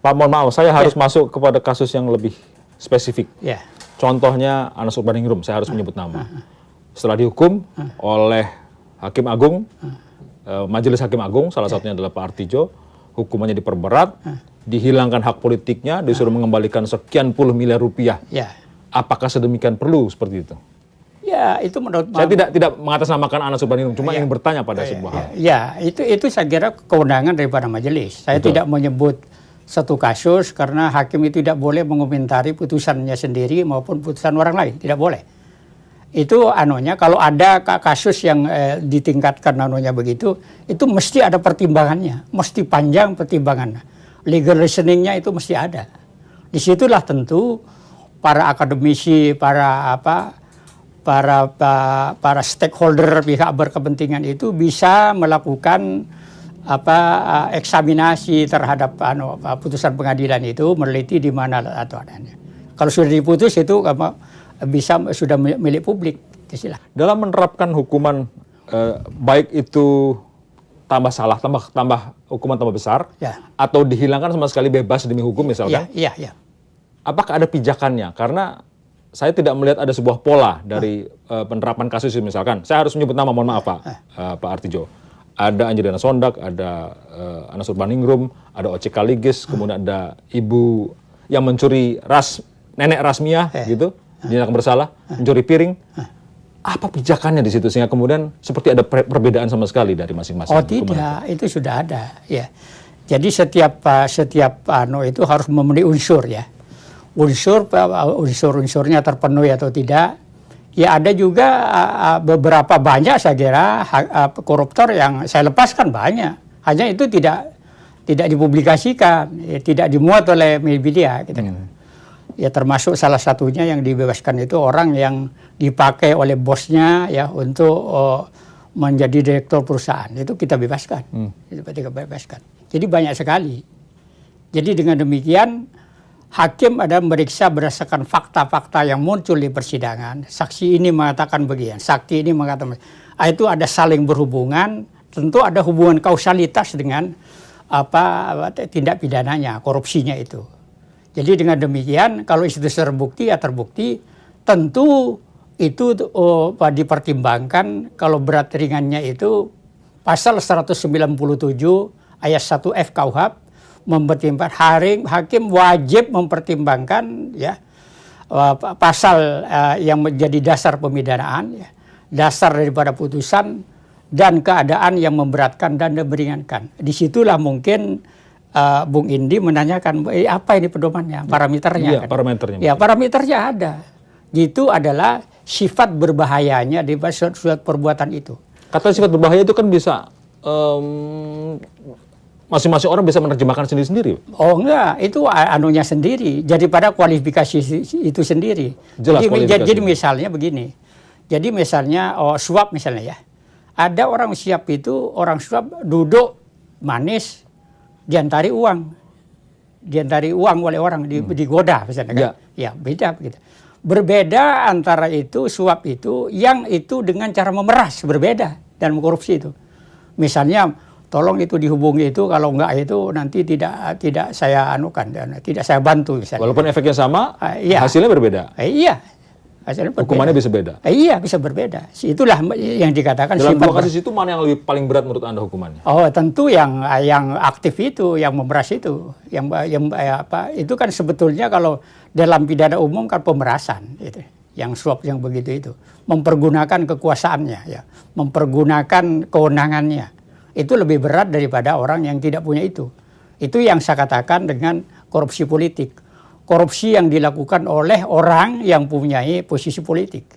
Pak, mohon maaf, saya harus masuk kepada kasus yang lebih spesifik. Ya. Contohnya Anas Urbaningrum, saya harus menyebut nama. Setelah dihukum oleh Hakim Agung, Majelis Hakim Agung, salah satunya adalah Pak Artijo, hukumannya diperberat, dihilangkan hak politiknya, disuruh mengembalikan sekian puluh miliar rupiah. Ya. Apakah sedemikian perlu seperti itu? Ya, itu menurut Saya tidak mengatasnamakan Anas Urbaningrum, cuma ingin bertanya pada sebuah hal. Ya, itu saya kira kewenangan daripada majelis. Saya tidak menyebut satu kasus karena hakim itu tidak boleh mengomentari putusannya sendiri maupun putusan orang lain, tidak boleh. Itu anunya, kalau ada kasus yang ditingkatkan anunya begitu, itu mesti ada pertimbangannya, mesti panjang pertimbangannya. Legal reasoningnya itu mesti ada. Disitulah tentu para akademisi, para stakeholder pihak berkepentingan itu bisa melakukan eksaminasi terhadap putusan pengadilan itu, meneliti di mana atau adanya. Kalau sudah diputus itu sudah milik publik. Dalam menerapkan hukuman baik itu tambah salah, tambah hukuman tambah besar, ya, atau dihilangkan sama sekali bebas demi hukum misalkan. Ya. Apakah ada pijakannya? Karena saya tidak melihat ada sebuah pola dari penerapan kasus ini. Misalkan, saya harus menyebut nama, mohon maaf Pak Artijo. Ada Angelina Sondak, ada Anas Urbaningrum, ada Oce Kaligis, kemudian ada ibu yang mencuri nenek Rasmiah, gitu, dinyatakan bersalah, mencuri piring. Apa pijakannya di situ sehingga kemudian seperti ada perbedaan sama sekali dari masing-masing? Oh tidak, itu sudah ada. Ya. Jadi setiap itu harus memenuhi unsur ya. Unsur-unsurnya terpenuhi atau tidak. Ya ada juga beberapa banyak saya kira koruptor yang saya lepaskan banyak. Hanya itu tidak dipublikasikan, tidak dimuat oleh media. Gitu. Ya termasuk salah satunya yang dibebaskan itu orang yang dipakai oleh bosnya ya untuk menjadi direktur perusahaan. Itu kita bebaskan. Itu kita bebaskan. Jadi banyak sekali. Jadi dengan demikian hakim ada meriksa berdasarkan fakta-fakta yang muncul di persidangan. Saksi ini mengatakan begini, saksi ini mengatakan begini. Itu ada saling berhubungan, tentu ada hubungan kausalitas dengan tindak pidananya, korupsinya itu. Jadi dengan demikian kalau itu terbukti ya terbukti, tentu itu dipertimbangkan kalau berat ringannya itu pasal 197 ayat 1 FKUHP mempertimbangkan, hakim wajib mempertimbangkan ya pasal yang menjadi dasar pemidanaan, ya, dasar daripada putusan dan keadaan yang memberatkan dan meringankan. Disitulah mungkin Bung Indi menanyakan apa ini pedomannya, parameternya. Iya, kan? Parameternya. Ya, parameternya ada. Itu adalah sifat berbahayanya di suatu perbuatan itu. Kata sifat berbahaya itu kan bisa masing-masing orang bisa menerjemahkan sendiri-sendiri. Oh enggak, itu anunya sendiri. Jadi pada kualifikasi itu sendiri. Jelas jadi misalnya begini. Jadi misalnya suap misalnya ya. Ada orang suap suap duduk manis, diantari uang oleh orang, digoda misalnya kan. Ya beda begitu. Berbeda antara itu suap itu yang itu dengan cara memeras, berbeda dan korupsi itu. Misalnya tolong itu dihubungi itu, kalau enggak itu nanti tidak saya anukan dan tidak saya bantu misalnya. Walaupun efeknya sama, iya. Hasilnya berbeda. Iya. Hasilnya berbeda. Hukumannya bisa beda. Iya, bisa berbeda. Itulah yang dikatakan dalam dua kasus itu mana yang lebih paling berat menurut Anda hukumannya? Oh, tentu yang aktif itu, yang memeras itu, itu kan sebetulnya kalau dalam pidana umum kan pemerasan itu. Yang suap yang begitu itu, mempergunakan kekuasaannya ya, mempergunakan kewenangannya. Itu lebih berat daripada orang yang tidak punya itu. Itu yang saya katakan dengan korupsi politik. Korupsi yang dilakukan oleh orang yang punya posisi politik.